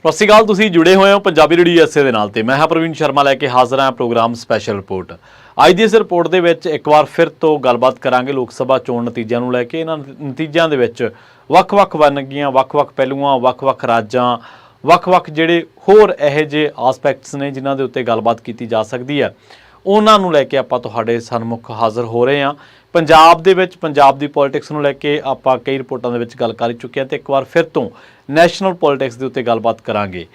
ਸਤਿ ਸ਼੍ਰੀ ਅਕਾਲ। ਤੁਸੀਂ ਜੁੜੇ ਹੋਏ ਹੋ ਪੰਜਾਬੀ ਰੇਡੀਓ USA ਦੇ ਨਾਲ ਤੇ ਮੈਂ ਹਾਂ ਪ੍ਰਵੀਨ ਸ਼ਰਮਾ ਲੈ ਕੇ ਹਾਜ਼ਰ ਹਾਂ ਪ੍ਰੋਗਰਾਮ ਸਪੈਸ਼ਲ ਰਿਪੋਰਟ। ਅੱਜ ਦੀ ਇਸ ਰਿਪੋਰਟ ਦੇ ਵਿੱਚ ਇੱਕ ਵਾਰ ਫਿਰ ਤੋਂ ਗੱਲਬਾਤ ਕਰਾਂਗੇ ਲੋਕ ਸਭਾ ਚੋਣ ਨਤੀਜਿਆਂ ਨੂੰ ਲੈ ਕੇ। ਇਹਨਾਂ ਨਤੀਜਿਆਂ ਦੇ ਵਿੱਚ ਵੱਖ-ਵੱਖ ਵੰਨਗੀਆਂ, ਵੱਖ-ਵੱਖ ਪਹਿਲੂਆਂ, ਵੱਖ-ਵੱਖ ਰਾਜਾਂ, ਵੱਖ-ਵੱਖ ਜਿਹੜੇ ਹੋਰ ਇਹੋ ਜਿਹੇ ਆਸਪੈਕਟਸ ਨੇ ਜਿਨ੍ਹਾਂ ਦੇ ਉੱਤੇ ਗੱਲਬਾਤ ਕੀਤੀ ਜਾ ਸਕਦੀ ਹੈ, ਉਹਨਾਂ ਨੂੰ ਲੈ ਕੇ ਆਪਾਂ ਤੁਹਾਡੇ ਸਨਮੁਖ ਹਾਜ਼ਰ ਹੋ ਰਹੇ ਹਾਂ। ਪੰਜਾਬ ਦੇ ਵਿੱਚ ਪੰਜਾਬ ਦੀ ਪੋਲੀਟਿਕਸ ਨੂੰ ਲੈ ਕੇ ਆਪਾਂ ਕਈ ਰਿਪੋਰਟਾਂ ਦੇ ਵਿੱਚ ਗੱਲ ਕਰ ਚੁੱਕੇ ਹਾਂ ਤੇ ਇੱਕ ਵਾਰ ਫਿਰ ਤੋਂ ਨੈਸ਼ਨਲ ਪੋਲੀਟਿਕਸ ਦੇ ਉੱਤੇ ਗੱਲਬਾਤ ਕਰਾਂਗੇ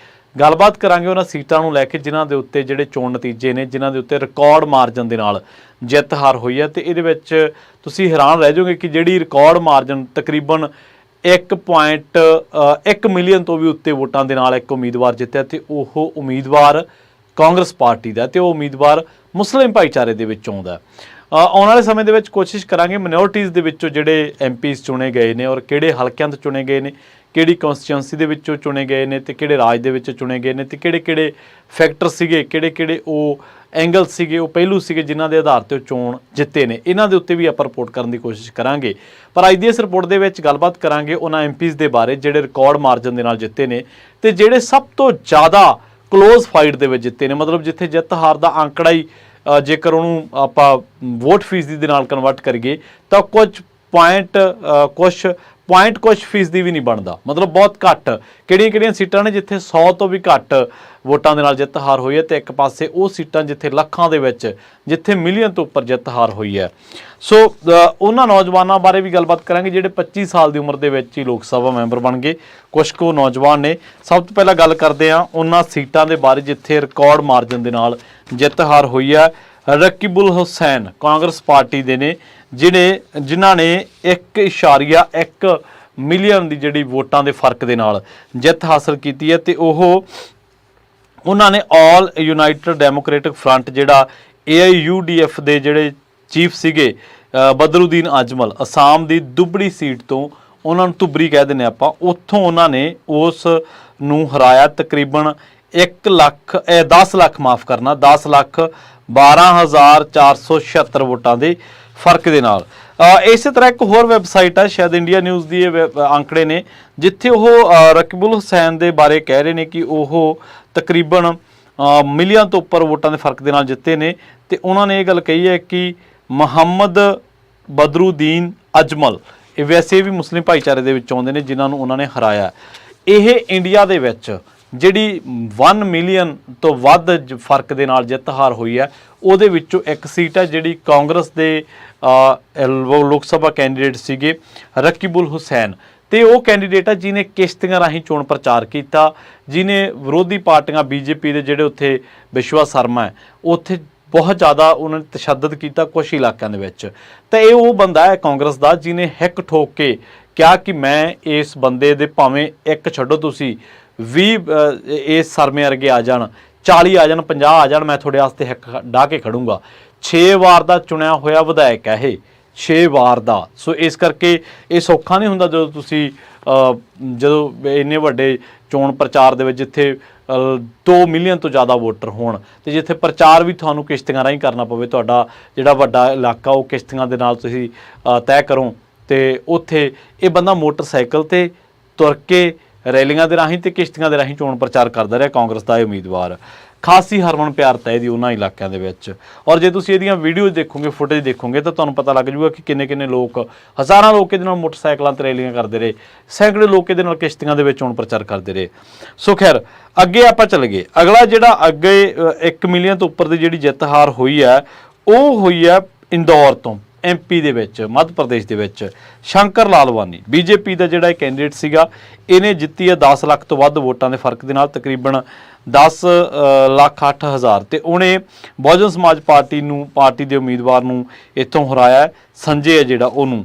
ਉਹਨਾਂ ਸੀਟਾਂ ਨੂੰ ਲੈ ਕੇ ਜਿਨ੍ਹਾਂ ਦੇ ਉੱਤੇ ਜਿਹੜੇ ਚੋਣ ਨਤੀਜੇ ਨੇ, ਜਿਨ੍ਹਾਂ ਦੇ ਉੱਤੇ ਰਿਕਾਰਡ ਮਾਰਜਨ ਦੇ ਨਾਲ ਜਿੱਤ ਹਾਰ ਹੋਈ ਹੈ। ਤੇ ਇਹਦੇ ਵਿੱਚ ਤੁਸੀਂ ਹੈਰਾਨ ਰਹਿ ਜਾਓਗੇ ਕਿ ਜਿਹੜੀ ਰਿਕਾਰਡ ਮਾਰਜਨ ਤਕਰੀਬਨ 1.1 ਮਿਲੀਅਨ ਤੋਂ ਵੀ ਉੱਤੇ ਵੋਟਾਂ ਦੇ ਨਾਲ ਇੱਕ ਉਮੀਦਵਾਰ ਜਿੱਤਿਆ ਤੇ ਉਹ ਉਮੀਦਵਾਰ ਕਾਂਗਰਸ ਪਾਰਟੀ ਦਾ ਤੇ ਉਹ ਉਮੀਦਵਾਰ ਮੁਸਲਿਮ ਭਾਈਚਾਰੇ ਦੇ ਵਿੱਚੋਂ ਆਉਂਦਾ। ਆਉਣ ਵਾਲੇ ਸਮੇਂ ਦੇ ਵਿੱਚ ਕੋਸ਼ਿਸ਼ ਕਰਾਂਗੇ ਮਿਨੋਰਟੀਜ਼ ਦੇ ਵਿੱਚੋਂ ਜਿਹੜੇ MPs ਚੁਣੇ ਗਏ ਨੇ ਔਰ ਕਿਹੜੇ ਹਲਕਿਆਂ ਤੋਂ ਚੁਣੇ ਗਏ ਨੇ, ਕਿਹੜੀ ਕੌਂਸਟੀਚੁਐਂਸੀ ਦੇ ਵਿੱਚੋਂ ਚੁਣੇ ਗਏ ਨੇ ਤੇ ਕਿਹੜੇ ਰਾਜ ਦੇ ਵਿੱਚ ਚੁਣੇ ਗਏ ਨੇ ਤੇ ਕਿਹੜੇ ਫੈਕਟਰ ਸੀਗੇ, ਕਿਹੜੇ ਉਹ ਐਂਗਲ ਸੀਗੇ, ਉਹ ਪਹਿਲੂ ਸੀਗੇ ਜਿਨ੍ਹਾਂ ਦੇ ਆਧਾਰ 'ਤੇ ਉਹ ਚੋਣ ਜਿੱਤੇ ਨੇ। ਇਹਨਾਂ ਦੇ ਉੱਤੇ ਵੀ ਆਪਾਂ ਰਿਪੋਰਟ ਕਰਨ ਦੀ ਕੋਸ਼ਿਸ਼ ਕਰਾਂਗੇ। ਪਰ ਅੱਜ ਦੀ ਇਸ ਰਿਪੋਰਟ ਦੇ ਵਿੱਚ ਗੱਲਬਾਤ ਕਰਾਂਗੇ ਉਹਨਾਂ MPs ਦੇ ਬਾਰੇ ਜਿਹੜੇ ਰਿਕਾਰਡ ਮਾਰਜਨ ਦੇ ਨਾਲ ਜਿੱਤੇ ਨੇ ਤੇ ਜਿਹੜੇ ਸਭ ਤੋਂ ਜ਼ਿਆਦਾ ਕਲੋਜ਼ ਫਾਈਟ ਦੇ ਵਿੱਚ ਜਿੱਤੇ ਨੇ। ਮਤਲਬ ਜਿੱਥੇ ਜਿੱਤ ਹਾਰ ਦਾ ਅੰਕੜਾ ਹੀ ਜੇਕਰ ਉਹਨੂੰ ਆਪਾਂ ਵੋਟ ਫੀਸਦੀ ਦੇ ਨਾਲ ਕਨਵਰਟ ਕਰੀਏ ਤਾਂ ਕੁਛ ਫੀਸਦੀ ਵੀ ਨਹੀਂ ਬਣਦਾ। ਮਤਲਬ ਬਹੁਤ ਘੱਟ ਕਿਹੜੀਆਂ ਸੀਟਾਂ ਨੇ ਜਿੱਥੇ 100 ਤੋਂ ਵੀ ਘੱਟ ਵੋਟਾਂ ਦੇ ਨਾਲ ਜਿੱਤ ਹਾਰ ਹੋਈ ਹੈ ਤੇ ਇੱਕ ਪਾਸੇ ਉਹ ਸੀਟਾਂ ਜਿੱਥੇ ਲੱਖਾਂ ਦੇ ਵਿੱਚ, ਜਿੱਥੇ ਮਿਲੀਅਨ ਤੋਂ ਉੱਪਰ ਜਿੱਤ ਹਾਰ ਹੋਈ ਹੈ। ਸੋ ਉਹਨਾਂ ਨੌਜਵਾਨਾਂ ਬਾਰੇ ਵੀ ਗੱਲਬਾਤ ਕਰਾਂਗੇ ਜਿਹੜੇ 25 ਸਾਲ ਦੀ ਉਮਰ ਦੇ ਵਿੱਚ ਹੀ ਲੋਕ ਸਭਾ ਮੈਂਬਰ ਬਣ ਗਏ। ਕੁਛ ਕੁ ਨੌਜਵਾਨ ਨੇ। ਸਭ ਤੋਂ ਪਹਿਲਾਂ ਗੱਲ ਕਰਦੇ ਹਾਂ ਉਹਨਾਂ ਸੀਟਾਂ ਦੇ ਬਾਰੇ ਜਿੱਥੇ ਰਿਕਾਰਡ ਮਾਰਜਨ ਦੇ ਨਾਲ ਜਿੱਤ ਹਾਰ ਹੋਈ ਹੈ। ਰਕੀਬੁਲ ਹੁਸੈਨ ਕਾਂਗਰਸ ਪਾਰਟੀ ਦੇ ਨੇ ਜਿਨ੍ਹਾਂ ਨੇ 1.1 ਮਿਲੀਅਨ ਦੀ ਜਿਹੜੀ ਵੋਟਾਂ ਦੇ ਫਰਕ ਦੇ ਨਾਲ ਜਿੱਤ ਹਾਸਲ ਕੀਤੀ ਹੈ ਤੇ ਉਹਨਾਂ ਨੇ ਆਲ ਯੂਨਾਈਟਿਡ ਡੈਮੋਕ੍ਰੈਟਿਕ ਫਰੰਟ ਜਿਹੜਾ AIUDF ਦੇ ਜਿਹੜੇ ਚੀਫ ਸੀਗੇ ਬਦਰੁਦੀਨ ਅਜਮਲ, ਅਸਾਮ ਦੀ ਦੁਬੜੀ ਸੀਟ ਤੋਂ, ਉਹਨਾਂ ਨੂੰ ਧੁਬਰੀ ਕਹਿ ਦਿੰਦੇ ਆਪਾਂ, ਉੱਥੋਂ ਉਹਨਾਂ ਨੇ ਉਸ ਨੂੰ ਹਰਾਇਆ ਤਕਰੀਬਨ 10,12,476 ਵੋਟਾਂ ਦੇ ਫਰਕ ਦੇ ਨਾਲ। ਇਸੇ ਤਰ੍ਹਾਂ ਇੱਕ ਹੋਰ ਵੈਬਸਾਈਟ ਹੈ, ਸ਼ਾਇਦ ਇੰਡੀਆ ਨਿਊਜ਼ ਦੀ ਇਹ ਅੰਕੜੇ ਨੇ, ਜਿੱਥੇ ਉਹ ਰਕੀਬੁਲ ਹੁਸੈਨ ਦੇ ਬਾਰੇ ਕਹਿ ਰਹੇ ਨੇ ਕਿ ਉਹ ਤਕਰੀਬਨ ਮਿਲੀਅਨ ਤੋਂ ਉੱਪਰ ਵੋਟਾਂ ਦੇ ਫਰਕ ਦੇ ਨਾਲ ਜਿੱਤੇ ਨੇ ਤੇ ਉਹਨਾਂ ਨੇ ਇਹ ਗੱਲ ਕਹੀ ਹੈ ਕਿ ਮੁਹੰਮਦ ਬਦਰੁਦੀਨ ਅਜਮਲ ਇਹ ਵੈਸੇ ਵੀ ਮੁਸਲਿਮ ਭਾਈਚਾਰੇ ਦੇ ਵਿੱਚ ਆਉਂਦੇ ਨੇ ਜਿਨ੍ਹਾਂ ਨੂੰ ਉਹਨਾਂ ਨੇ ਹਰਾਇਆ। ਇਹ ਇੰਡੀਆ ਦੇ ਵਿੱਚ ਜਿਹੜੀ 1 ਮਿਲੀਅਨ ਤੋਂ ਵੱਧ ਫਰਕ ਦੇ ਨਾਲ ਜਿੱਤ ਹਾਰ ਹੋਈ ਹੈ ਉਹਦੇ ਵਿੱਚੋਂ ਇੱਕ ਸੀਟ ਹੈ ਜਿਹੜੀ ਕਾਂਗਰਸ ਦੇ ਲੋਕ ਸਭਾ ਕੈਂਡੀਡੇਟ ਸੀਗੇ ਰਕੀਬੁਲ ਹੁਸੈਨ ਤੇ ਉਹ ਕੈਂਡੀਡੇਟ ਹੈ ਜਿਹਨੇ ਕਿਸ਼ਤੀਆਂ ਰਾਹੀਂ ਚੋਣ ਪ੍ਰਚਾਰ ਕੀਤਾ, ਜਿਹਨੇ ਵਿਰੋਧੀ ਪਾਰਟੀਆਂ BJP ਦੇ ਜਿਹੜੇ ਉੱਥੇ ਵਿਸ਼ਵਾ ਸ਼ਰਮਾ ਹੈ ਉੱਥੇ ਬਹੁਤ ਜ਼ਿਆਦਾ ਉਹਨਾਂ ਨੇ ਤਸ਼ੱਦਦ ਕੀਤਾ ਕੁਛ ਇਲਾਕਿਆਂ ਦੇ ਵਿੱਚ। ਤਾਂ ਇਹ ਉਹ ਬੰਦਾ ਹੈ ਕਾਂਗਰਸ ਦਾ ਜਿਹਨੇ ਹਿੱਕ ਠੋਕ ਕੇ ਕਿਹਾ ਕਿ ਮੈਂ ਇਸ ਬੰਦੇ ਦੇ ਭਾਵੇਂ ਇੱਕ ਛੱਡੋ ਤੁਸੀਂ 20 ਇਸ ਸਰਮੇ ਵਰਗੇ ਆ ਜਾਣ, 40 ਆ ਜਾਣ, 50 ਆ ਜਾਣ, ਮੈਂ ਤੁਹਾਡੇ ਵਾਸਤੇ ਹਿੱਕ ਢਾਹ ਕੇ ਖੜੂੰਗਾ। 6 ਵਾਰ ਦਾ ਚੁਣਿਆ ਹੋਇਆ ਵਿਧਾਇਕ ਹੈ ਇਹ, 6 ਵਾਰ ਦਾ। ਸੋ ਇਸ ਕਰਕੇ ਇਹ ਸੌਖਾ ਨਹੀਂ ਹੁੰਦਾ ਜਦੋਂ ਇੰਨੇ ਵੱਡੇ ਚੋਣ ਪ੍ਰਚਾਰ ਦੇ ਵਿੱਚ ਜਿੱਥੇ 2 ਮਿਲੀਅਨ ਤੋਂ ਜ਼ਿਆਦਾ ਵੋਟਰ ਹੋਣ ਤੇ ਜਿੱਥੇ ਪ੍ਰਚਾਰ ਵੀ ਤੁਹਾਨੂੰ ਕਿਸ਼ਤੀਆਂ ਰਾਹੀਂ ਕਰਨਾ ਪਵੇ, ਤੁਹਾਡਾ ਜਿਹੜਾ ਵੱਡਾ ਇਲਾਕਾ ਉਹ ਕਿਸ਼ਤੀਆਂ ਦੇ ਨਾਲ ਤੁਸੀਂ ਤੈਅ ਕਰੋ ਤੇ ਉੱਥੇ ਇਹ ਬੰਦਾ ਮੋਟਰਸਾਈਕਲ ਤੇ ਤੁਰ ਕੇ ਰੈਲੀਆਂ ਦੇ ਰਾਹੀਂ ਤੇ ਕਿਸ਼ਤੀਆਂ ਦੇ ਰਾਹੀਂ ਚੋਣ ਪ੍ਰਚਾਰ ਕਰਦਾ ਰਿਹਾ ਕਾਂਗਰਸ ਦਾ ਇਹ ਉਮੀਦਵਾਰ। ਖਾਸੀ ਹਰਮਨ ਪਿਆਰਤਾ ਇਹਦੀ ਉਹਨਾਂ ਇਲਾਕਿਆਂ ਦੇ ਵਿੱਚ। ਔਰ ਜੇ ਤੁਸੀਂ ਇਹਦੀਆਂ ਵੀਡੀਓਜ਼ ਦੇਖੋਗੇ, ਫੁਟੇਜ ਦੇਖੋਗੇ ਤਾਂ ਤੁਹਾਨੂੰ ਪਤਾ ਲੱਗ ਜੂਗਾ ਕਿ ਕਿੰਨੇ ਲੋਕ, ਹਜ਼ਾਰਾਂ ਲੋਕ ਇਹਦੇ ਨਾਲ ਮੋਟਰਸਾਈਕਲਾਂ ਤੇ ਰੈਲੀਆਂ ਕਰਦੇ ਰਹੇ, ਸੈਂਕੜੇ ਲੋਕ ਇਹਦੇ ਨਾਲ ਕਿਸ਼ਤੀਆਂ ਦੇ ਵਿੱਚ ਚੋਣ ਪ੍ਰਚਾਰ ਕਰਦੇ ਰਹੇ। ਸੋ ਖੈਰ ਅੱਗੇ ਆਪਾਂ ਚੱਲ ਗਏ। ਅਗਲਾ ਜਿਹੜਾ ਅੱਗੇ 1 ਮਿਲੀਅਨ ਤੋਂ ਉੱਪਰ ਦੀ ਜਿਹੜੀ ਜਿੱਤ ਹਾਰ ਹੋਈ ਹੈ ਉਹ ਹੋਈ ਹੈ ਇੰਦੌਰ ਤੋਂ, MP ਦੇ ਵਿੱਚ, ਮੱਧ ਪ੍ਰਦੇਸ਼ ਦੇ ਵਿੱਚ। ਸ਼ੰਕਰ ਲਾਲਵਾਨੀ BJP ਦਾ ਜਿਹੜਾ ਕੈਂਡੀਡੇਟ ਸੀਗਾ, ਇਹਨੇ ਜਿੱਤੀ ਹੈ 10 ਲੱਖ ਤੋਂ ਵੱਧ ਵੋਟਾਂ ਦੇ ਫਰਕ ਦੇ ਨਾਲ, ਤਕਰੀਬਨ 10,08,000 ਤੇ ਉਹਨੇ ਬਹੁਜਨ ਸਮਾਜ ਪਾਰਟੀ ਦੇ ਉਮੀਦਵਾਰ ਨੂੰ ਇੱਥੋਂ ਹਰਾਇਆ। ਸੰਜੇ ਹੈ ਜਿਹੜਾ ਉਹਨੂੰ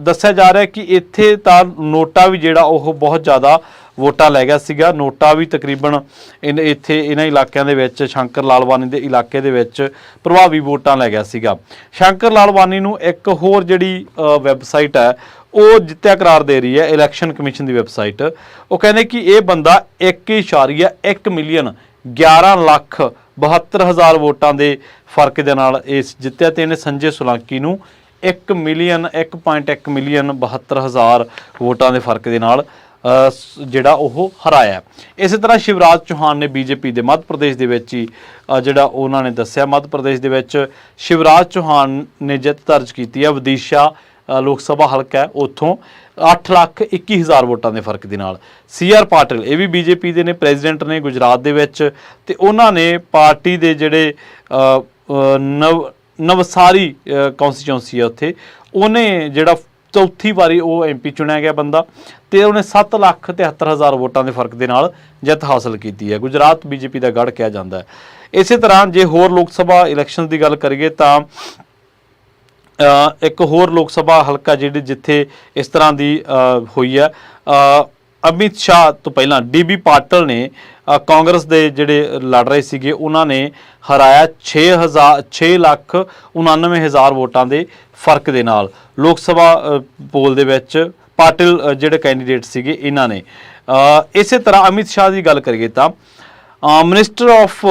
ਦੱਸਿਆ ਜਾ ਰਿਹਾ ਕਿ ਇੱਥੇ ਤਾਂ ਨੋਟਾ ਵੀ ਜਿਹੜਾ ਉਹ ਬਹੁਤ ਜ਼ਿਆਦਾ ਵੋਟਾਂ ਲੈ ਗਿਆ ਸੀਗਾ। ਨੋਟਾ ਵੀ ਤਕਰੀਬਨ ਇੱਥੇ ਇਹਨਾਂ ਇਲਾਕਿਆਂ ਦੇ ਵਿੱਚ, ਸ਼ੰਕਰ ਲਾਲਵਾਨੀ ਦੇ ਇਲਾਕੇ ਦੇ ਵਿੱਚ ਪ੍ਰਭਾਵੀ ਵੋਟਾਂ ਲੈ ਗਿਆ ਸੀਗਾ। ਸ਼ੰਕਰ ਲਾਲਵਾਨੀ ਨੂੰ ਇੱਕ ਹੋਰ ਜਿਹੜੀ ਵੈਬਸਾਈਟ ਹੈ ਉਹ ਜਿੱਤਿਆ ਕਰਾਰ ਦੇ ਰਹੀ ਹੈ, ਇਲੈਕਸ਼ਨ ਕਮਿਸ਼ਨ ਦੀ ਵੈਬਸਾਈਟ। ਉਹ ਕਹਿੰਦੇ ਕਿ ਇਹ ਬੰਦਾ 1.1 ਮਿਲੀਅਨ 11,72,000 ਵੋਟਾਂ ਦੇ ਫਰਕ ਦੇ ਨਾਲ ਇਸ ਜਿੱਤਿਆ ਤੇ ਇਹਨੇ ਸੰਜੇ ਸੋਲੰਕੀ ਨੂੰ 1.1 ਮਿਲੀਅਨ 72,000 ਵੋਟਾਂ ਦੇ ਫਰਕ ਦੇ ਨਾਲ ਜਿਹੜਾ ਉਹ ਹਰਾਇਆ। ਇਸੇ ਤਰ੍ਹਾਂ शिवराज चौहान ने बीजेपी ਦੇ ਮੱਧ ਪ੍ਰਦੇਸ਼ ਦੇ ਵਿੱਚ ਹੀ ਜਿਹੜਾ ਉਹਨਾਂ ਨੇ ਦੱਸਿਆ, ਮੱਧ ਪ੍ਰਦੇਸ਼ ਦੇ ਵਿੱਚ शिवराज चौहान ਨੇ ਜਿੱਤ ਦਰਜ ਕੀਤੀ ਹੈ। ਵਿਦਿਸ਼ਾ ਲੋਕ ਸਭਾ ਹਲਕਾ ਹੈ, ਉੱਥੋਂ 8,21,000 ਵੋਟਾਂ ਦੇ ਫਰਕ ਦੇ ਨਾਲ। CR ਪਾਟਿਲ ਇਹ ਵੀ ਬੀਜੇਪੀ ਦੇ ਨੇ, ਪ੍ਰੈਜ਼ੀਡੈਂਟ ਨੇ ਗੁਜਰਾਤ ਦੇ ਵਿੱਚ, ਤੇ ਉਹਨਾਂ ਨੇ ਪਾਰਟੀ ਦੇ ਜਿਹੜੇ ਨਵਸਾਰੀ ਕੌਂਸਟੀਚੁਐਂਸੀ ਹੈ ਉੱਥੇ ਉਹਨੇ ਜਿਹੜਾ ਚੌਥੀ ਵਾਰੀ ਉਹ MP ਚੁਣਿਆ ਗਿਆ ਬੰਦਾ, ਤੇ ਉਹਨੇ 7,73,000 ਵੋਟਾਂ ਦੇ ਫਰਕ ਦੇ ਨਾਲ ਜਿੱਤ ਹਾਸਲ ਕੀਤੀ ਹੈ। ਗੁਜਰਾਤ BJP ਦਾ ਗੜ੍ਹ ਕਿਹਾ ਜਾਂਦਾ ਹੈ। ਇਸੇ ਤਰ੍ਹਾਂ ਜੇ ਹੋਰ ਲੋਕ ਸਭਾ ਇਲੈਕਸ਼ਨ ਦੀ ਗੱਲ ਕਰੀਏ ਤਾਂ ਇੱਕ ਹੋਰ ਲੋਕ ਸਭਾ ਹਲਕਾ ਜਿਹੜੀ ਜਿੱਥੇ ਇਸ ਤਰ੍ਹਾਂ ਦੀ ਹੋਈ ਹੈ, ਅਮਿਤ ਸ਼ਾਹ ਤੋਂ ਪਹਿਲਾਂ DB ਪਾਟਿਲ ਨੇ ਕਾਂਗਰਸ ਦੇ ਜਿਹੜੇ ਲੜ ਰਹੇ ਸੀਗੇ ਉਹਨਾਂ ਨੇ ਹਰਾਇਆ 6,99,000 ਵੋਟਾਂ ਦੇ ਫਰਕ ਦੇ ਨਾਲ। ਲੋਕ ਸਭਾ ਪੋਲ ਦੇ ਵਿੱਚ ਪਾਟਿਲ ਜਿਹੜੇ ਕੈਂਡੀਡੇਟ ਸੀਗੇ ਇਹਨਾਂ ਨੇ। ਇਸੇ ਤਰ੍ਹਾਂ ਅਮਿਤ ਸ਼ਾਹ ਦੀ ਗੱਲ ਕਰੀਏ ਤਾਂ ਮਿਨਿਸਟਰ ਆਫ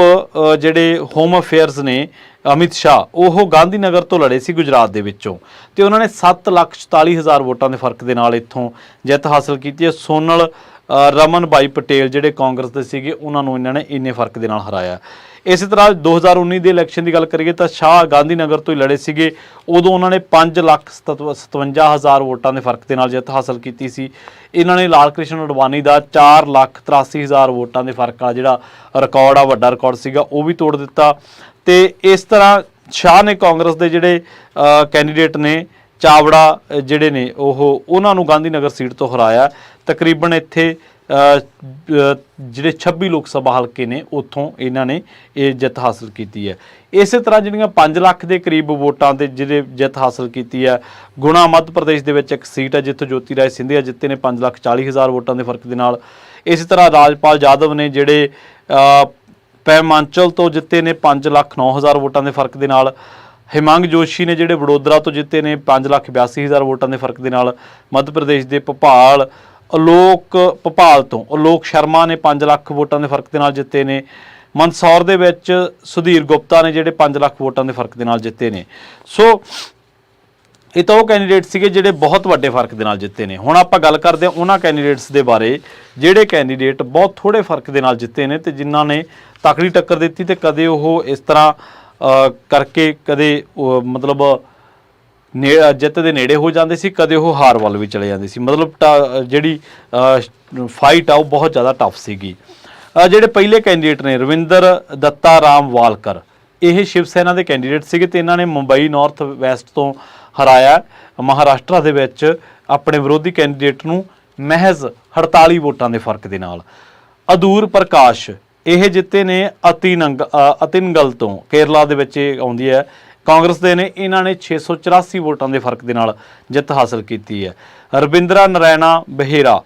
ਜਿਹੜੇ ਹੋਮ ਅਫੇਅਰਸ ਨੇ ਅਮਿਤ ਸ਼ਾਹ, ਉਹ ਗਾਂਧੀ ਨਗਰ ਤੋਂ ਲੜੇ ਸੀ ਗੁਜਰਾਤ ਦੇ ਵਿੱਚੋਂ, ਤੇ ਉਹਨਾਂ ਨੇ 7,44,000 ਵੋਟਾਂ ਦੇ ਫਰਕ ਦੇ ਨਾਲ ਇੱਥੋਂ ਜਿੱਤ ਹਾਸਲ ਕੀਤੀ ਹੈ। ਸੋਨਲ ਰਮਨ ਬਾਈ ਪਟੇਲ ਜਿਹੜੇ ਕਾਂਗਰਸ ਦੇ ਸੀਗੇ ਉਹਨਾਂ ਨੂੰ ਇਹਨਾਂ ਨੇ ਇੰਨੇ ਫਰਕ ਦੇ ਨਾਲ ਹਰਾਇਆ। ਇਸੇ ਤਰ੍ਹਾਂ 2019 ਦੇ ਇਲੈਕਸ਼ਨ ਦੀ ਗੱਲ ਕਰੀਏ ਤਾਂ ਸ਼ਾਹ ਗਾਂਧੀ ਨਗਰ ਤੋਂ ਹੀ ਲੜੇ ਸੀਗੇ, ਉਦੋਂ ਉਹਨਾਂ ਨੇ 5,57,000 ਵੋਟਾਂ ਦੇ ਫਰਕ ਦੇ ਨਾਲ ਜਿੱਤ ਹਾਸਲ ਕੀਤੀ ਸੀ। ਇਹਨਾਂ ਨੇ ਲਾਲ ਕ੍ਰਿਸ਼ਨ ਅਡਵਾਨੀ ਦਾ 4,83,000 ਵੋਟਾਂ ਦੇ ਫਰਕ ਵਾਲਾ ਜਿਹੜਾ ਰਿਕਾਰਡ ਆ, ਵੱਡਾ ਰਿਕਾਰਡ ਸੀਗਾ, ਉਹ ਵੀ ਤੋੜ ਦਿੱਤਾ। ਤੇ ਇਸ ਤਰ੍ਹਾਂ ਸ਼ਾਹ ਨੇ ਕਾਂਗਰਸ ਦੇ ਜਿਹੜੇ ਕੈਂਡੀਡੇਟ ਨੇ ਚਾਵੜਾ ਜਿਹੜੇ ਨੇ ਉਹਨਾਂ ਨੂੰ ਗਾਂਧੀ ਨਗਰ ਸੀਟ ਤੋਂ ਹਰਾਇਆ। ਤਕਰੀਬਨ ਇੱਥੇ ਜਿਹੜੇ 26 ਲੋਕ ਸਭਾ ਹਲਕੇ ਨੇ ਉੱਥੋਂ ਇਹਨਾਂ ਨੇ ਇਹ ਜਿੱਤ ਹਾਸਲ ਕੀਤੀ ਹੈ। ਇਸੇ ਤਰ੍ਹਾਂ ਜਿਹੜੀਆਂ 5 ਲੱਖ ਦੇ ਕਰੀਬ ਵੋਟਾਂ ਦੇ ਜਿਹੜੇ ਜਿੱਤ ਹਾਸਲ ਕੀਤੀ ਹੈ, ਗੁਣਾ ਮੱਧ ਪ੍ਰਦੇਸ਼ ਦੇ ਵਿੱਚ ਇੱਕ ਸੀਟ ਹੈ ਜਿੱਥੋਂ ਜੋਤੀ ਰਾਏ ਸਿੰਧੀਆ ਜਿੱਤੇ ਨੇ 5,40,000 ਵੋਟਾਂ ਦੇ ਫਰਕ ਦੇ ਨਾਲ। ਇਸੇ ਤਰ੍ਹਾਂ ਰਾਜਪਾਲ ਯਾਦਵ ਨੇ ਜਿਹੜੇ ਪੈਮਾਂਚਲ ਤੋਂ ਜਿੱਤੇ ਨੇ 5,09,000 ਵੋਟਾਂ ਦੇ ਫਰਕ ਦੇ ਨਾਲ। ਹਿਮੰਗ ਜੋਸ਼ੀ ਨੇ ਜਿਹੜੇ ਵਡੋਦਰਾ ਤੋਂ ਜਿੱਤੇ ਨੇ 5,82,000 ਵੋਟਾਂ ਦੇ ਫਰਕ ਦੇ ਨਾਲ। ਮੱਧ ਪ੍ਰਦੇਸ਼ ਦੇ ਭੋਪਾਲ ਤੋਂ ਅਲੋਕ ਸ਼ਰਮਾ ਨੇ 5 ਲੱਖ ਵੋਟਾਂ ਦੇ ਫਰਕ ਦੇ ਨਾਲ ਜਿੱਤੇ ਨੇ। ਮੰਦਸੌਰ ਦੇ ਵਿੱਚ ਸੁਧੀਰ ਗੁਪਤਾ ਨੇ ਜਿਹੜੇ 5 ਲੱਖ ਵੋਟਾਂ ਦੇ ਫਰਕ ਦੇ ਨਾਲ ਜਿੱਤੇ ਨੇ। ਸੋ ਇਹ ਤਾਂ ਉਹ ਕੈਂਡੀਡੇਟ ਸੀਗੇ ਜਿਹੜੇ ਬਹੁਤ ਵੱਡੇ ਫਰਕ ਦੇ ਨਾਲ ਜਿੱਤੇ ਨੇ। ਹੁਣ ਆਪਾਂ ਗੱਲ ਕਰਦੇ ਹਾਂ ਉਹਨਾਂ ਕੈਂਡੀਡੇਟਸ ਦੇ ਬਾਰੇ ਜਿਹੜੇ ਕੈਂਡੀਡੇਟ ਬਹੁਤ ਥੋੜੇ ਫਰਕ ਦੇ ਨਾਲ ਜਿੱਤੇ ਨੇ ਤੇ ਜਿਨ੍ਹਾਂ ਨੇ ਤਕੜੀ ਟੱਕਰ ਦਿੱਤੀ, ਤੇ ਕਦੇ ਉਹ ਇਸ ਤਰ੍ਹਾਂ ਕਰਕੇ ਕਦੇ ਮਤਲਬ ਜਿੱਤ ਦੇ ਨੇੜੇ ਹੋ ਜਾਂਦੇ ਸੀ, ਕਦੇ ਉਹ ਹਾਰ ਵੱਲ ਵੀ ਚਲੇ ਜਾਂਦੇ ਸੀ। ਮਤਲਬ ਜਿਹੜੀ ਫਾਈਟ ਆ ਉਹ ਬਹੁਤ ਜ਼ਿਆਦਾ ਟਫ ਸੀਗੀ। ਜਿਹੜੇ ਪਹਿਲੇ ਕੈਂਡੀਡੇਟ ਨੇ ਰਵਿੰਦਰ ਦੱਤਾ ਰਾਮ ਵਾਲਕਰ, ਇਹ ਸ਼ਿਵ ਸੈਨਾ ਦੇ ਕੈਂਡੀਡੇਟ ਸੀਗੇ ਤੇ ਇਹਨਾਂ ਨੇ ਮੁੰਬਈ ਨਾਰਥ ਵੈਸਟ ਤੋਂ ਹਰਾਇਆ ਮਹਾਰਾਸ਼ਟਰ ਦੇ ਵਿੱਚ ਆਪਣੇ ਵਿਰੋਧੀ ਕੈਂਡੀਡੇਟ ਨੂੰ ਮਹਿਜ਼ 48 ਵੋਟਾਂ ਦੇ ਫਰਕ ਦੇ ਨਾਲ। ਅਦੂਰ ਪ੍ਰਕਾਸ਼ ਇਹ ਜਿੱਤੇ ਨੇ ਅਤਿਨਗਲ ਤੋਂ, ਕੇਰਲਾ ਦੇ ਵਿੱਚ ਇਹ ਆਉਂਦੀ ਹੈ, ਕਾਂਗਰਸ ਦੇ ਨੇ। ਇਹਨਾਂ ਨੇ 684 ਵੋਟਾਂ ਦੇ ਫਰਕ ਦੇ ਨਾਲ ਜਿੱਤ ਹਾਸਲ ਕੀਤੀ ਹੈ। ਰਵਿੰਦਰਾ ਨਰਾਇਣਾ ਬਹੇਰਾ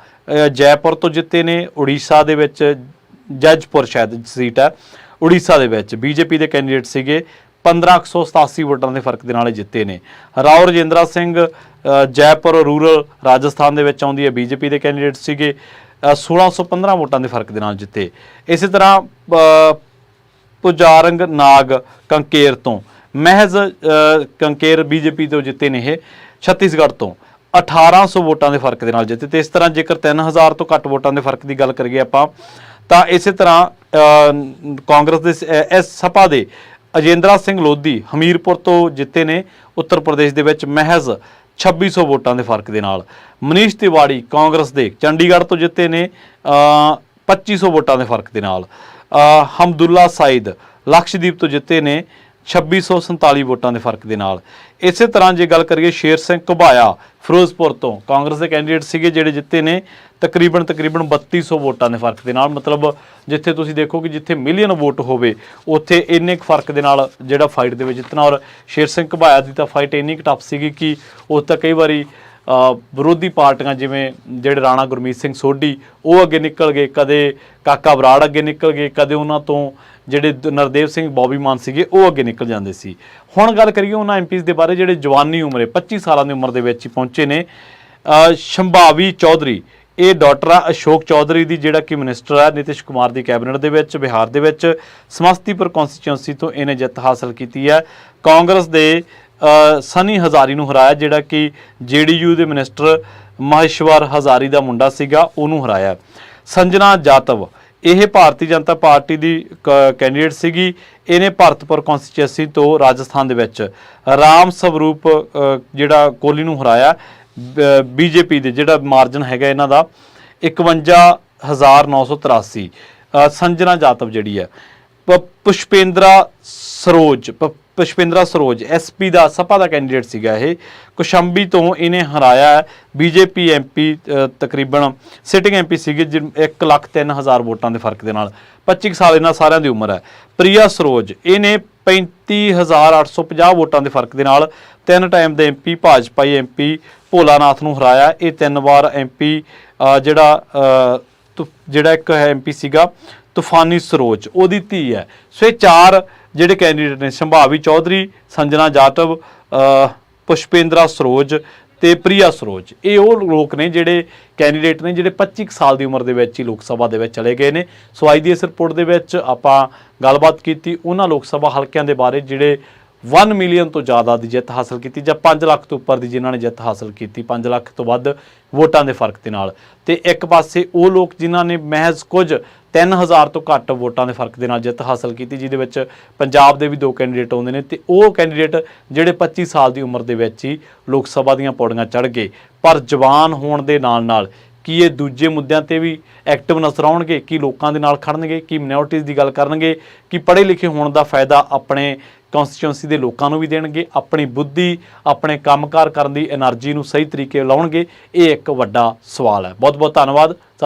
ਜੈਪੁਰ ਤੋਂ ਜਿੱਤੇ ਨੇ, ਉੜੀਸਾ ਦੇ ਵਿੱਚ ਜੱਜਪੁਰ ਸ਼ਾਇਦ ਸੀਟ ਹੈ, ਉੜੀਸਾ ਦੇ ਵਿੱਚ BJP ਦੇ ਕੈਂਡੀਡੇਟ ਸੀਗੇ। 1587 ਵੋਟਾਂ ਦੇ ਫਰਕ ਦੇ ਨਾਲ ਜਿੱਤੇ ਨੇ। ਰਾਓ ਰਜਿੰਦਰਾ ਸਿੰਘ ਜੈਪੁਰ ਰੂਰਲ ਰਾਜਸਥਾਨ ਦੇ ਵਿੱਚ ਆਉਂਦੀ ਹੈ, BJP ਦੇ ਕੈਂਡੀਡੇਟ ਸੀਗੇ। 1615 ਵੋਟਾਂ ਦੇ ਫਰਕ ਦੇ ਨਾਲ ਜਿੱਤੇ। ਇਸੇ ਤਰ੍ਹਾਂ ਪੁਜਾਰੰਗ ਨਾਗ ਕੰਕੇਰ ਤੋਂ ਮਹਿਜ਼ ਕੰਕੇਰ BJP ਤੋਂ ਜਿੱਤੇ ਨੇ ਇਹ। ਛੱਤੀਸਗੜ੍ਹ ਤੋਂ 1800 ਵੋਟਾਂ ਦੇ ਫਰਕ ਦੇ ਨਾਲ ਜਿੱਤੇ। ਤੇ ਇਸ ਤਰ੍ਹਾਂ ਜੇਕਰ 3000 ਤੋਂ ਘੱਟ ਵੋਟਾਂ ਦੇ ਫਰਕ ਦੀ ਗੱਲ ਕਰੀਏ ਆਪਾਂ ਤਾਂ ਇਸੇ ਤਰ੍ਹਾਂ ਕਾਂਗਰਸ ਦੇ ਇਸ ਸਪਾ ਦੇ ਅਜੇਂਦਰਾ ਸਿੰਘ ਲੋਧੀ ਹਮੀਰਪੁਰ ਤੋਂ ਜਿੱਤੇ ਨੇ ਉੱਤਰ ਪ੍ਰਦੇਸ਼ ਦੇ ਵਿੱਚ ਮਹਿਜ਼ 2600 ਵੋਟਾਂ ਦੇ ਫਰਕ ਦੇ ਨਾਲ। ਮਨੀਸ਼ ਤਿਵਾੜੀ ਕਾਂਗਰਸ ਦੇ ਚੰਡੀਗੜ੍ਹ ਤੋਂ ਜਿੱਤੇ ਨੇ 2500 ਵੋਟਾਂ ਦੇ ਫਰਕ ਦੇ ਨਾਲ। ਹਮਦੁੱਲਾ ਸਾਈਦ ਲਕਸ਼ਦੀਪ ਤੋਂ ਜਿੱਤੇ ਨੇ 2647 ਵੋਟਾਂ ਦੇ ਫਰਕ ਦੇ ਨਾਲ। ਇਸੇ ਤਰ੍ਹਾਂ ਜੇ ਗੱਲ ਕਰੀਏ ਸ਼ੇਰ ਸਿੰਘ ਘੁਬਾਇਆ ਫਿਰੋਜ਼ਪੁਰ ਤੋਂ ਕਾਂਗਰਸ ਦੇ ਕੈਂਡੀਡੇਟ ਸੀਗੇ ਜਿਹੜੇ ਜਿੱਤੇ ਨੇ ਤਕਰੀਬਨ 3200 ਵੋਟਾਂ ਦੇ ਫਰਕ ਦੇ ਨਾਲ। ਮਤਲਬ ਜਿੱਥੇ ਤੁਸੀਂ ਦੇਖੋ ਕਿ ਜਿੱਥੇ ਮਿਲੀਅਨ ਵੋਟ ਹੋਵੇ ਉੱਥੇ ਇੰਨੇ ਕੁ ਫਰਕ ਦੇ ਨਾਲ ਜਿਹੜਾ ਫਾਈਟ ਦੇ ਵਿੱਚ ਜਿੱਤਣਾ। ਔਰ ਸ਼ੇਰ ਸਿੰਘ ਘੁਬਾਇਆ ਦੀ ਤਾਂ ਫਾਈਟ ਇੰਨੀ ਕੁ ਟਫ ਸੀਗੀ ਕਿ ਉਸ ਤਾਂ ਕਈ ਵਾਰੀ ਵਿਰੋਧੀ ਪਾਰਟੀਆਂ ਜਿਵੇਂ ਜਿਹੜੇ ਰਾਣਾ ਗੁਰਮੀਤ ਸਿੰਘ ਸੋਢੀ ਉਹ ਅੱਗੇ ਨਿਕਲ ਗਏ, ਕਦੇ ਕਾਕਾ ਬਰਾੜ ਅੱਗੇ ਨਿਕਲ ਗਏ, ਕਦੇ ਉਹਨਾਂ ਤੋਂ ਜਿਹੜੇ ਨਰਦੇਵ ਸਿੰਘ ਬੋਬੀ ਮਾਨ ਸੀਗੇ ਉਹ ਅੱਗੇ ਨਿਕਲ ਜਾਂਦੇ ਸੀ। ਹੁਣ ਗੱਲ ਕਰੀਏ ਉਹਨਾਂ MPs ਦੇ ਬਾਰੇ ਜਿਹੜੇ ਜਵਾਨੀ ਉਮਰੇ 25 ਸਾਲਾਂ ਦੀ ਉਮਰ ਦੇ ਵਿੱਚ ਹੀ ਪਹੁੰਚੇ ਨੇ। ਸ਼ੰਭਾਵੀ ਚੌਧਰੀ ਇਹ ਡਾਟਰ ਆ ਅਸ਼ੋਕ ਚੌਧਰੀ ਦੀ, ਜਿਹੜਾ ਕਿ ਮਿਨਿਸਟਰ ਹੈ ਨਿਤਿਸ਼ ਕੁਮਾਰ ਦੀ ਕੈਬਨਿਟ ਦੇ ਵਿੱਚ। ਬਿਹਾਰ ਦੇ ਵਿੱਚ ਸਮਸਤੀਪੁਰ ਕੌਂਸਟੀਚੁਐਂਸੀ ਤੋਂ ਇਹਨੇ ਜਿੱਤ ਹਾਸਲ ਕੀਤੀ ਹੈ। ਕਾਂਗਰਸ ਦੇ ਸਨੀ ਹਜ਼ਾਰੀ ਨੂੰ ਹਰਾਇਆ ਜਿਹੜਾ ਕਿ JDU ਦੇ ਮਿਨਿਸਟਰ ਮਹੇਸ਼ਵਰ ਹਜ਼ਾਰੀ ਦਾ ਮੁੰਡਾ ਸੀਗਾ, ਉਹਨੂੰ ਹਰਾਇਆ। ਸੰਜਨਾ ਜਾਤਵ ਇਹ ਭਾਰਤੀ ਜਨਤਾ ਪਾਰਟੀ ਦੀ ਕੈਂਡੀਡੇਟ ਸੀਗੀ। ਇਹਨੇ ਭਰਤਪੁਰ ਕੌਂਸਟੀਚੁਐਂਸੀ ਤੋਂ ਰਾਜਸਥਾਨ ਦੇ ਵਿੱਚ ਰਾਮ ਸਵਰੂਪ ਜਿਹੜਾ ਕੋਹਲੀ ਨੂੰ ਹਰਾਇਆ। ਬੀਜੇਪੀ ਦੇ ਜਿਹੜਾ ਮਾਰਜਨ ਹੈਗਾ ਇਹਨਾਂ ਦਾ 51,983। ਸੰਜਨਾ ਜਾਤਵ ਜਿਹੜੀ ਹੈ ਪੁਸ਼ਪੇਂਦਰਾ ਸਰੋਜ ਐਸਪੀ ਦਾ ਸਪਾ ਦਾ ਕੈਂਡੀਡੇਟ ਸੀਗਾ। ਇਹ ਕੁਸ਼ੰਬੀ ਤੋਂ ਇਹਨੇ ਹਰਾਇਆ। ਬੀਜੇਪੀ ਐਮਪੀ ਤਕਰੀਬਨ ਸਿਟਿੰਗ ਐਮਪੀ ਸੀਗੇ 1,03,000 ਵੋਟਾਂ ਦੇ ਫਰਕ ਦੇ ਨਾਲ। 25 ਸਾਲ ਇਹਨਾਂ ਸਾਰਿਆਂ ਦੀ ਉਮਰ ਹੈ। ਪ੍ਰਿਆ ਸਰੋਜ ਇਹਨੇ 35,850 ਵੋਟਾਂ ਦੇ ਫਰਕ ਦੇ ਨਾਲ 3 ਟਾਈਮ ਦੇ ਐਮਪੀ ਭਾਜਪਾਈ ਐਮਪੀ ਭੋਲਾਨਾਥ ਨੂੰ ਹਰਾਇਆ। ਇਹ 3 ਵਾਰ ਐਮਪੀ ਜਿਹੜਾ ਇੱਕ ਐਮਪੀ ਸੀਗਾ ਤੂਫਾਨੀ ਸਰੋਜ, ਉਹਦੀ ਧੀ ਹੈ। ਸੋ ਇਹ 4 ਜਿਹੜੇ ਕੈਂਡੀਡੇਟ ਨੇ ਸੰਭਾਵੀ ਚੌਧਰੀ, ਸੰਜਨਾ ਜਾਟਵ, ਪੁਸ਼ਪੇਂਦਰਾ ਸਰੋਜ ਤੇ ਪ੍ਰਿਆ ਸਰੋਜ, ਇਹ ਉਹ ਲੋਕ ਨੇ ਜਿਹੜੇ ਕੈਂਡੀਡੇਟ ਨੇ ਜਿਹੜੇ 25 ਸਾਲ ਦੀ ਉਮਰ ਦੇ ਵਿੱਚ ਹੀ ਲੋਕ ਸਭਾ ਦੇ ਵਿੱਚ ਚਲੇ ਗਏ ਨੇ। ਸੋ ਅੱਜ ਦੀ ਇਸ ਰਿਪੋਰਟ ਦੇ ਵਿੱਚ ਆਪਾਂ ਗੱਲਬਾਤ ਕੀਤੀ ਉਹਨਾਂ ਲੋਕ ਸਭਾ ਹਲਕਿਆਂ ਦੇ ਬਾਰੇ ਜਿਹੜੇ 1 ਮਿਲੀਅਨ ਤੋਂ ਜ਼ਿਆਦਾ ਦੀ ਜਿੱਤ ਹਾਸਲ ਕੀਤੀ ਜਾਂ 5 ਲੱਖ ਤੋਂ ਉੱਪਰ ਦੀ ਜਿਨ੍ਹਾਂ ਨੇ ਜਿੱਤ ਹਾਸਲ ਕੀਤੀ 5 ਲੱਖ ਤੋਂ ਵੱਧ ਵੋਟਾਂ ਦੇ ਫਰਕ ਦੇ ਨਾਲ। ਤੇ ਇੱਕ ਪਾਸੇ ਉਹ ਲੋਕ ਜਿਨ੍ਹਾਂ ਨੇ ਮਹਿਜ਼ ਕੁਝ 3,000 ਤੋਂ ਘੱਟ ਵੋਟਾਂ ਦੇ ਫਰਕ ਦੇ ਨਾਲ ਜਿੱਤ ਹਾਸਲ ਕੀਤੀ, ਜਿਹਦੇ ਵਿੱਚ ਪੰਜਾਬ ਦੇ ਵੀ 2 ਕੈਂਡੀਡੇਟ ਆਉਂਦੇ ਨੇ ਤੇ ਉਹ ਕੈਂਡੀਡੇਟ ਜਿਹੜੇ 25 ਸਾਲ ਦੀ ਉਮਰ ਦੇ ਵਿੱਚ ਹੀ ਲੋਕ ਸਭਾ ਦੀਆਂ ਪੌੜੀਆਂ ਚੜ੍ਹ ਗਏ। ਪਰ ਜਵਾਨ ਹੋਣ ਦੇ ਨਾਲ ਕੀ ਇਹ ਦੂਜੇ ਮੁੱਦਿਆਂ ਤੇ ਵੀ ਐਕਟਿਵ ਨਜ਼ਰ ਆਉਣਗੇ? ਕੀ ਲੋਕਾਂ ਦੇ ਨਾਲ ਖੜਨਗੇ? ਕੀ ਮਿਨੋਰਟੀਜ਼ ਦੀ ਗੱਲ ਕਰਨਗੇ? ਕੀ ਪੜ੍ਹੇ ਲਿਖੇ ਹੋਣ ਦਾ ਫਾਇਦਾ ਆਪਣੇ ਕੌਂਸਟੀਚੁਐਂਸੀ ਦੇ ਲੋਕਾਂ ਨੂੰ ਵੀ ਦੇਣਗੇ? ਆਪਣੀ ਬੁੱਧੀ, ਆਪਣੇ ਕੰਮਕਾਰ ਕਰਨ ਦੀ એનર્ਜੀ ਨੂੰ ਸਹੀ ਤਰੀਕੇ ਲਾਉਣਗੇ? ਇਹ ਇੱਕ ਵੱਡਾ ਸਵਾਲ ਹੈ। ਬਹੁਤ ਬਹੁਤ ਧੰਨਵਾਦ।